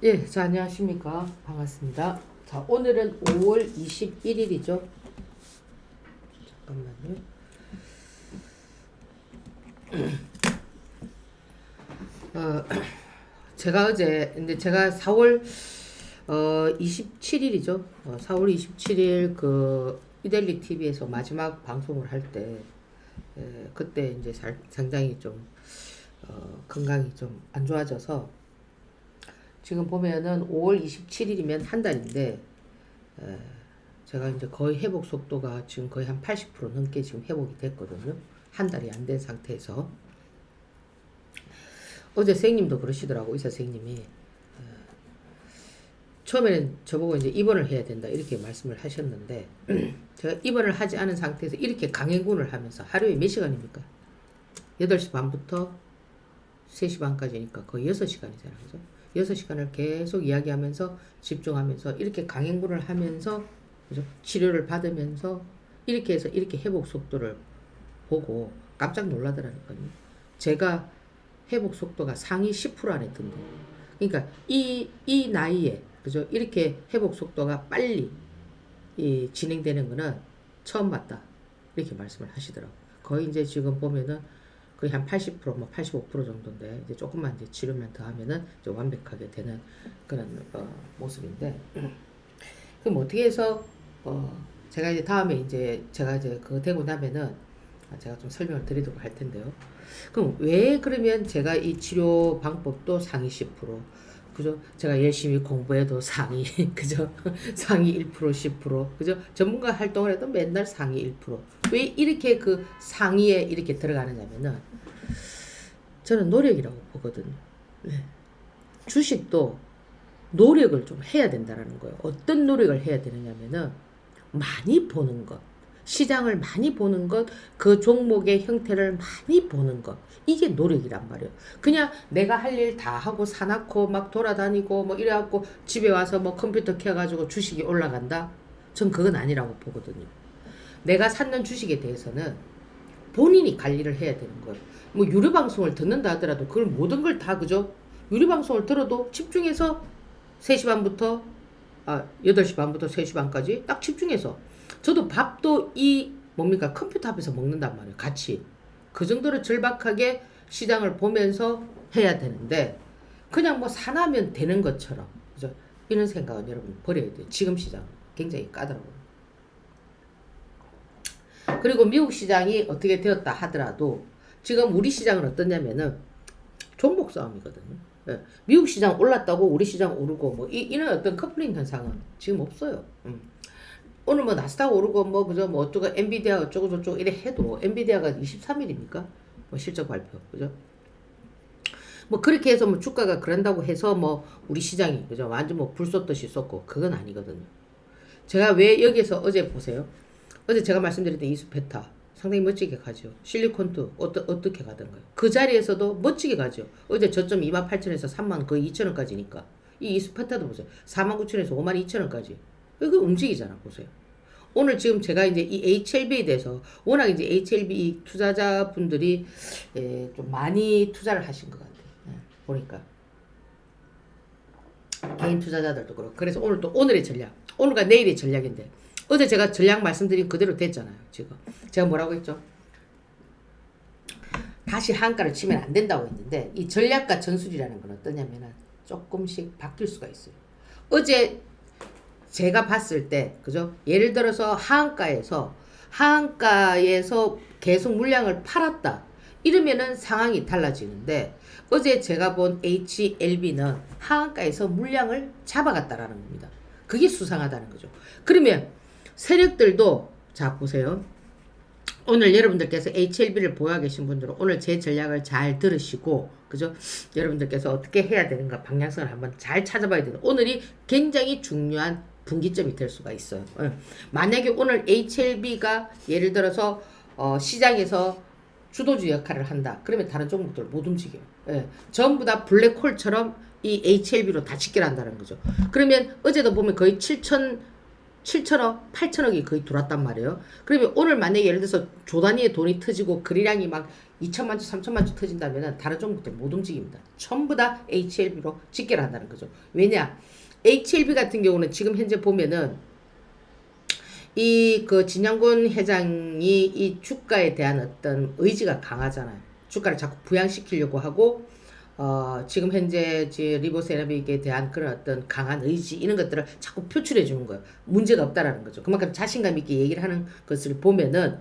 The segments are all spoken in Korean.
예, 자, 안녕하십니까. 반갑습니다. 자, 오늘은 5월 21일이죠. 잠깐만요. 어, 제가 어제, 근데 제가 4월 27일이죠. 4월 27일 그 이델리 TV에서 마지막 방송을 할 때, 그때 이제 상당히 좀, 건강이 좀 안 좋아져서, 지금 보면은 5월 27일이면 한 달인데, 제가 이제 거의 회복 속도가 지금 거의 한 80% 넘게 지금 회복이 됐거든요. 한 달이 안 된 상태에서. 어제 선생님도 그러시더라고, 의사 선생님이. 처음에는 저보고 이제 입원을 해야 된다, 이렇게 말씀을 하셨는데, 제가 입원을 하지 않은 상태에서 이렇게 강행군을 하면서 하루에 몇 시간입니까? 8시 반부터 3시 반까지니까 거의 6시간이잖아요. 그죠? 6시간을 계속 이야기하면서 집중하면서 이렇게 강행군을 하면서 그죠? 치료를 받으면서 이렇게 해서 이렇게 회복 속도를 보고 깜짝 놀라더라니까요. 제가 회복 속도가 상위 10% 안에 든다. 그러니까 이 나이에 그죠? 이렇게 회복 속도가 빨리 진행되는 거는 처음 봤다. 이렇게 말씀을 하시더라고요. 거의 이제 지금 보면은 거의 한 80%, 뭐 85% 정도인데 이제 조금만 이제 치료만 더 하면은 이제 완벽하게 되는 그런 모습인데, 그럼 어떻게 해서 제가 이제 다음에 이제 제가 이제 그거 되고 나면은 제가 좀 설명을 드리도록 할 텐데요. 그럼 왜 그러면 제가 이 치료 방법도 상위 10%, 그죠? 제가 열심히 공부해도 상위, 그죠? 상위 1%, 10%, 그죠? 전문가 활동을 해도 맨날 상위 1%. 왜 이렇게 그 상위에 이렇게 들어가느냐면은, 저는 노력이라고 보거든요. 네. 주식도 노력을 좀 해야 된다라는 거예요. 어떤 노력을 해야 되느냐면은, 많이 보는 것. 시장을 많이 보는 것, 그 종목의 형태를 많이 보는 것, 이게 노력이란 말이에요. 그냥 내가 할 일 다 하고 사놓고 막 돌아다니고 뭐 이래갖고 집에 와서 뭐 컴퓨터 켜가지고 주식이 올라간다? 전 그건 아니라고 보거든요. 내가 샀는 주식에 대해서는 본인이 관리를 해야 되는 거예요. 뭐 유료방송을 듣는다 하더라도 그걸 모든 걸 다 그죠? 유료방송을 들어도 집중해서 3시 반부터 8시 반부터 3시 반까지 딱 집중해서, 저도 밥도 뭡니까? 컴퓨터 앞에서 먹는단 말이에요. 같이. 그 정도로 절박하게 시장을 보면서 해야 되는데, 그냥 뭐 사나면 되는 것처럼, 그죠? 이런 생각은 여러분 버려야 돼요. 지금 시장 굉장히 까다로워요. 그리고 미국 시장이 어떻게 되었다 하더라도, 지금 우리 시장은 어떠냐면은, 종목 싸움이거든요. 예. 미국 시장 올랐다고 우리 시장 오르고, 뭐, 이런 어떤 커플링 현상은 지금 없어요. 오늘 뭐 나스닥 오르고 뭐 그죠, 뭐 어쩌고 엔비디아 어쩌고 저쩌고 이래 해도 엔비디아가 23일입니까? 뭐 실적 발표, 그죠? 뭐 그렇게 해서 뭐 주가가 그런다고 해서 뭐 우리 시장이 그죠, 완전 뭐 불 쏟듯이 쏟고, 그건 아니거든요. 제가 왜 여기에서 어제 보세요. 어제 제가 말씀드렸던 이수페타 상당히 멋지게 가죠. 실리콘투 어떻게 가던가요? 그 자리에서도 멋지게 가죠. 어제 저점 28,000에서 3만 거의 2,000원까지니까 이 이수페타도 보세요. 49,000에서 52,000원까지. 이거 움직이잖아, 보세요. 오늘 지금 제가 이제 이 HLB에 대해서, 워낙 이제 HLB 투자자분들이 좀 많이 투자를 하신 것 같아요. 보니까. 개인 투자자들도 그렇고. 그래서 오늘 또 오늘의 전략, 오늘과 내일의 전략인데, 어제 제가 전략 말씀드린 그대로 됐잖아요, 지금. 제가 뭐라고 했죠? 다시 한가를 치면 안 된다고 했는데, 이 전략과 전술이라는 건 어떠냐면은 조금씩 바뀔 수가 있어요. 어제 제가 봤을 때, 그죠? 예를 들어서 하한가에서 계속 물량을 팔았다, 이러면은 상황이 달라지는데, 어제 제가 본 HLB는 하한가에서 물량을 잡아갔다라는 겁니다. 그게 수상하다는 거죠. 그러면 세력들도, 자 보세요. 오늘 여러분들께서 HLB를 보유하고 계신 분들은 오늘 제 전략을 잘 들으시고, 그죠? 여러분들께서 어떻게 해야 되는가 방향성을 한번 잘 찾아봐야 돼요. 오늘이 굉장히 중요한 분기점이 될 수가 있어요. 만약에 오늘 HLB가 예를 들어서 시장에서 주도주 역할을 한다, 그러면 다른 종목들 못 움직여요. 전부 다 블랙홀처럼 이 HLB로 다 직결한다는 거죠. 그러면 어제도 보면 거의 7천억, 8천억이 거의 들어왔단 말이에요. 그러면 오늘 만약에 예를 들어서 조 단위의 돈이 터지고 거래량이 막 2천만 주, 3천만 주 터진다면 다른 종목들 못 움직입니다. 전부 다 HLB로 집계를 한다는 거죠. 왜냐? HLB 같은 경우는 지금 현재 보면은 이 그 진양군 회장이 이 주가에 대한 어떤 의지가 강하잖아요. 주가를 자꾸 부양시키려고 하고 지금 현재 리보세라믹에 대한 그런 어떤 강한 의지 이런 것들을 자꾸 표출해 주는 거예요. 문제가 없다라는 거죠. 그만큼 자신감 있게 얘기를 하는 것을 보면은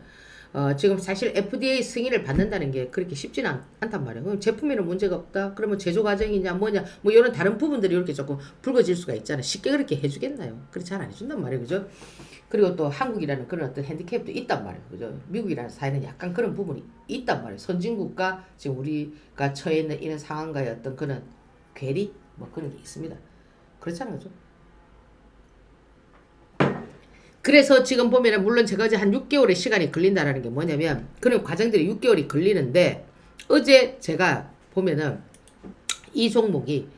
지금 사실 FDA 승인을 받는다는 게 그렇게 쉽지는 않단 말이에요. 그럼 제품에는 문제가 없다. 그러면 제조 과정이냐 뭐냐 뭐 이런 다른 부분들이 이렇게 조금 불거질 수가 있잖아요. 쉽게 그렇게 해주겠나요? 그렇게 잘 안 해준단 말이에요. 그죠? 그리고 또 한국이라는 그런 어떤 핸디캡도 있단 말이에요. 그죠? 미국이라는 사회는 약간 그런 부분이 있단 말이에요. 선진국과 지금 우리가 처해 있는 이런 상황과의 어떤 그런 괴리 뭐 그런 게 있습니다. 그렇잖아요. 그죠? 그래서 지금 보면은 물론 제가 어제 한 6개월의 시간이 걸린다라는 게 뭐냐면 그런 과정들이 6개월이 걸리는데 어제 제가 보면은 이 종목이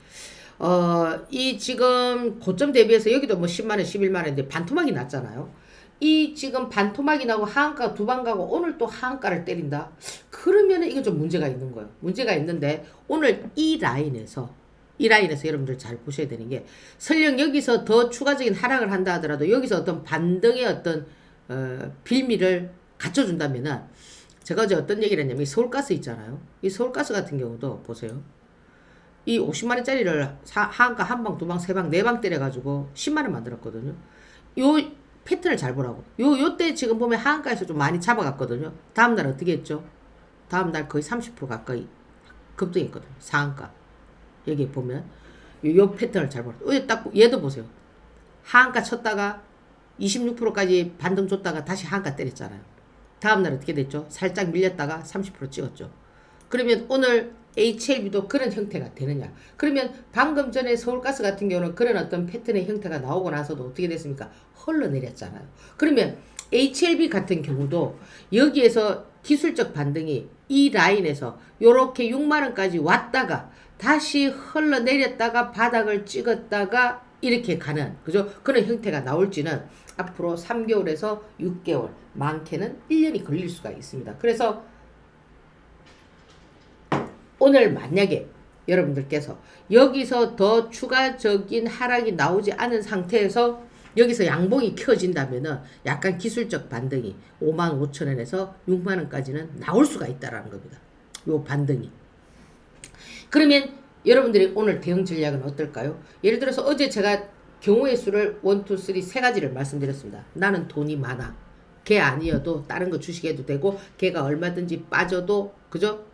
이 지금 고점 대비해서 여기도 뭐 10만원 11만원인데 반토막이 났잖아요. 이 지금 반토막이 나고 하한가 두 방 가고 오늘 또 하한가를 때린다. 그러면은 이거 좀 문제가 있는 거예요. 문제가 있는데 오늘 이 라인에서 여러분들 잘 보셔야 되는 게 설령 여기서 더 추가적인 하락을 한다 하더라도 여기서 어떤 반등의 어떤 빌미를 갖춰준다면은 제가 어제 어떤 얘기를 했냐면 이 서울가스 있잖아요. 이 서울가스 같은 경우도 보세요. 이 50만원짜리를 하한가 한 방, 두 방, 세 방, 네 방 때려가지고 10만원 만들었거든요. 요 패턴을 잘 보라고. 요때 지금 보면 하한가에서 좀 많이 잡아갔거든요. 다음날 어떻게 했죠? 다음날 거의 30% 가까이 급등했거든요. 상한가. 여기 보면 요 패턴을 잘 보라. 딱 얘도 보세요. 하한가 쳤다가 26%까지 반등 줬다가 다시 하한가 때렸잖아요. 다음날 어떻게 됐죠? 살짝 밀렸다가 30% 찍었죠. 그러면 오늘 HLB도 그런 형태가 되느냐? 그러면 방금 전에 서울가스 같은 경우는 그런 어떤 패턴의 형태가 나오고 나서도 어떻게 됐습니까? 흘러내렸잖아요. 그러면 HLB 같은 경우도 여기에서 기술적 반등이 이 라인에서 요렇게 6만원까지 왔다가 다시 흘러내렸다가 바닥을 찍었다가 이렇게 가는 그죠? 그런 형태가 나올지는 앞으로 3개월에서 6개월 많게는 1년이 걸릴 수가 있습니다. 그래서 오늘 만약에 여러분들께서 여기서 더 추가적인 하락이 나오지 않은 상태에서 여기서 양봉이 켜진다면은 약간 기술적 반등이 55,000원에서 6만원까지는 나올 수가 있다라는 겁니다. 요 반등이. 그러면 여러분들이 오늘 대응 전략은 어떨까요? 예를 들어서 어제 제가 경우의 수를 1, 2, 3 세 가지를 말씀드렸습니다. 나는 돈이 많아. 걔 아니어도 다른 거 주식해도 되고 걔가 얼마든지 빠져도 그죠?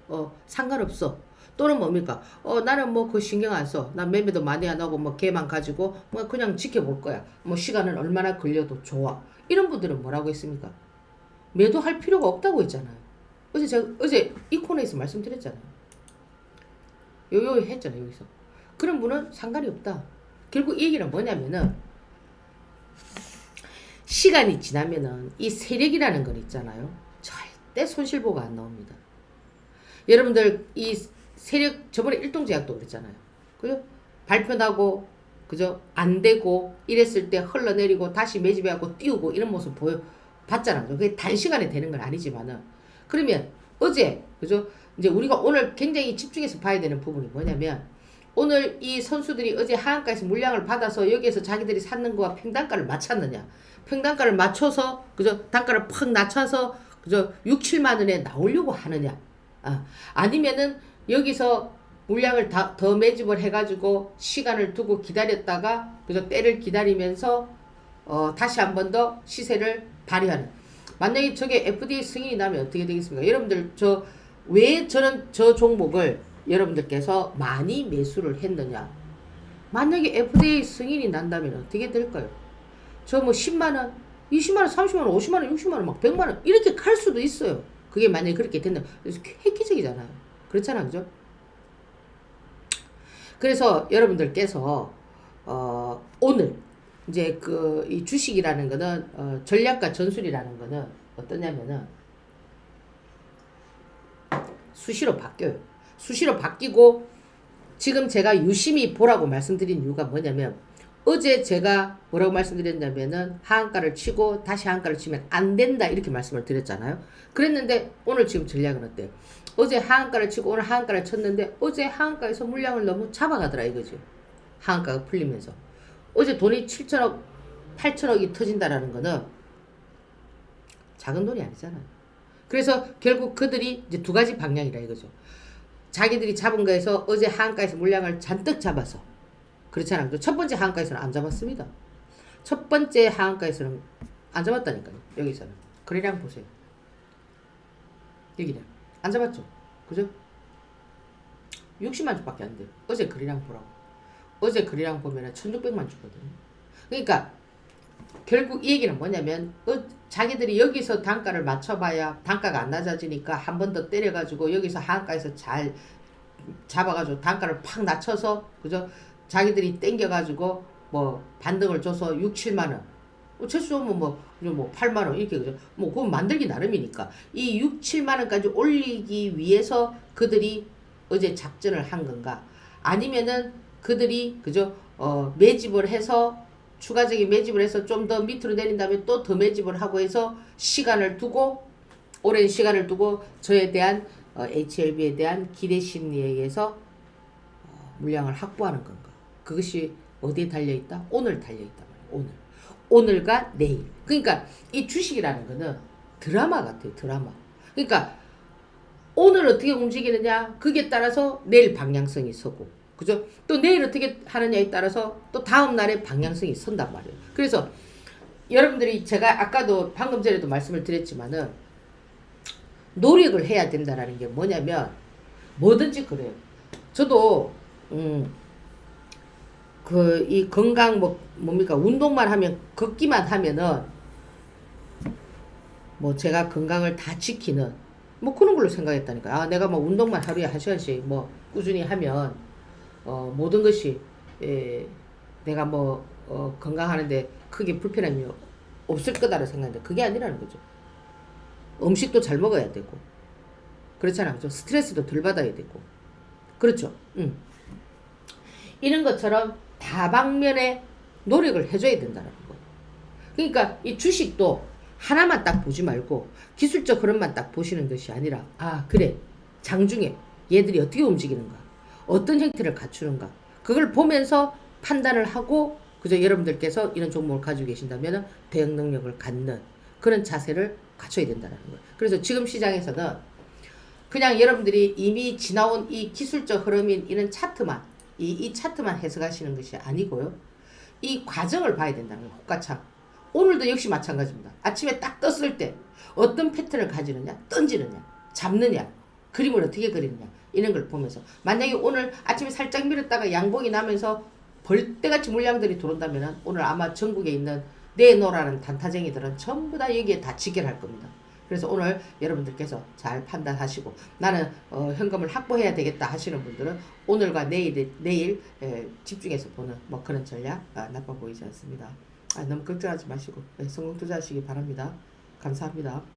상관없어. 또는 뭡니까? 나는 뭐 그 신경 안 써. 난 매매도 많이 안 하고 뭐 걔만 가지고 뭐 그냥 지켜볼 거야. 뭐 시간은 얼마나 걸려도 좋아. 이런 분들은 뭐라고 했습니까? 매도할 필요가 없다고 했잖아요. 어제 이 코너에서 말씀드렸잖아요. 요요 했잖아요. 여기서. 그런 분은 상관이 없다. 결국 이 얘기는 뭐냐면은 시간이 지나면은 이 세력이라는 건 있잖아요. 절대 손실보가 안 나옵니다. 여러분들 이 세력 저번에 일동제약도 그랬잖아요. 그죠? 발표 나고 그죠? 안 되고 이랬을 때 흘러내리고 다시 매집해갖고 띄우고 이런 모습 봤잖아요. 그게 단시간에 되는 건 아니지만은 그러면 어제 그죠? 이제 우리가 오늘 굉장히 집중해서 봐야 되는 부분이 뭐냐면 오늘 이 선수들이 어제 하한가에서 물량을 받아서 여기에서 자기들이 샀는 거와 평단가를 맞췄느냐? 평단가를 맞춰서 그죠? 단가를 팍 낮춰서 그죠? 6, 7만 원에 나오려고 하느냐? 아니면은 여기서 물량을 더 매집을 해가지고 시간을 두고 기다렸다가 그죠? 때를 기다리면서 다시 한 번 더 시세를 발휘하는. 만약에 저게 FDA 승인이 나면 어떻게 되겠습니까? 여러분들 왜 저는 저 종목을 여러분들께서 많이 매수를 했느냐? 만약에 FDA 승인이 난다면 어떻게 될까요? 저 뭐 10만원, 20만원, 30만원, 50만원, 60만원, 막 100만원 이렇게 갈 수도 있어요. 그게 만약에 그렇게 된다면 획기적이잖아요. 그렇잖아요. 그죠? 그래서 여러분들께서 오늘 이제 이 주식이라는 거는 전략과 전술이라는 거는 어떠냐면은 수시로 바뀌어요. 수시로 바뀌고 지금 제가 유심히 보라고 말씀드린 이유가 뭐냐면 어제 제가 뭐라고 말씀드렸냐면은 하한가를 치고 다시 하한가를 치면 안 된다 이렇게 말씀을 드렸잖아요. 그랬는데 오늘 지금 전략은 어때요? 어제 하한가를 치고 오늘 하한가를 쳤는데 어제 하한가에서 물량을 너무 잡아가더라 이거죠. 하한가가 풀리면서 어제 돈이 7천억 8천억이 터진다라는 거는 작은 돈이 아니잖아요. 그래서 결국 그들이 이제 두 가지 방향이라 이거죠. 자기들이 잡은 거에서 어제 하한가에서 물량을 잔뜩 잡아서 그렇잖아요. 첫 번째 하한가에서는 안 잡았습니다. 첫 번째 하한가에서는 안 잡았다니까요. 여기서는 거래량 보세요. 여기는 안 잡았죠. 그죠? 60만 주밖에 안 돼요. 어제 거래량 보라고. 어제 거래량 보면은 1600만 주거든요. 그러니까 결국 이 얘기는 뭐냐면 자기들이 여기서 단가를 맞춰봐야 단가가 안 낮아지니까 한 번 더 때려가지고 여기서 하한가에서 잘 잡아가지고 단가를 팍 낮춰서 그죠? 자기들이 땡겨가지고 뭐 반등을 줘서 6, 7만원 최소한 뭐 8만원 이렇게 그죠? 뭐 그건 만들기 나름이니까 이 6, 7만원까지 올리기 위해서 그들이 어제 작전을 한 건가? 아니면은 그들이 그죠? 매집을 해서 추가적인 매집을 해서 좀 더 밑으로 내린 다음에 또 더 매집을 하고 해서 시간을 두고 오랜 시간을 두고 저에 대한 HLB에 대한 기대 심리에 의해서 물량을 확보하는 건가? 그것이 어디에 달려있다? 오늘 달려있다 말이야. 오늘과 내일. 그러니까 이 주식이라는 거는 드라마 같아요. 드라마. 그러니까 오늘 어떻게 움직이느냐 그게 따라서 내일 방향성이 서고 그죠? 또 내일 어떻게 하느냐에 따라서 또 다음 날에 방향성이 선단 말이에요. 그래서 여러분들이 제가 아까도 방금 전에도 말씀을 드렸지만은 노력을 해야 된다라는 게 뭐냐면 뭐든지 그래요. 저도 이 건강 뭡니까 운동만 하면 걷기만 하면은 뭐 제가 건강을 다 지키는 뭐 그런 걸로 생각했다니까. 아 내가 뭐 운동만 하루에 1시간씩 뭐 꾸준히 하면 모든 것이 내가 뭐 건강하는데 크게 불편함이 없을 거다라고 생각했는데 그게 아니라는 거죠. 음식도 잘 먹어야 되고 그렇잖아. 그죠? 스트레스도 덜 받아야 되고 그렇죠. 이런 것처럼 다방면에 노력을 해줘야 된다는 거예요. 그러니까 이 주식도 하나만 딱 보지 말고 기술적 흐름만 딱 보시는 것이 아니라 아 그래 장중에 얘들이 어떻게 움직이는가 어떤 형태를 갖추는가 그걸 보면서 판단을 하고 그저 여러분들께서 이런 종목을 가지고 계신다면 대응 능력을 갖는 그런 자세를 갖춰야 된다는 거예요. 그래서 지금 시장에서는 그냥 여러분들이 이미 지나온 이 기술적 흐름인 이런 차트만 이 차트만 해석하시는 것이 아니고요. 이 과정을 봐야 된다는 거예요. 호가창. 오늘도 역시 마찬가지입니다. 아침에 딱 떴을 때 어떤 패턴을 가지느냐 던지느냐 잡느냐 그림을 어떻게 그리느냐 이런 걸 보면서 만약에 오늘 아침에 살짝 밀었다가 양봉이 나면서 벌떼같이 물량들이 들어온다면 오늘 아마 전국에 있는 내놓으라는 단타쟁이들은 전부 다 여기에 다 직결할 겁니다. 그래서 오늘 여러분들께서 잘 판단하시고 나는 현금을 확보해야 되겠다 하시는 분들은 오늘과 내일 집중해서 보는 뭐 그런 전략 나빠 보이지 않습니다. 너무 걱정하지 마시고 성공 투자하시기 바랍니다. 감사합니다.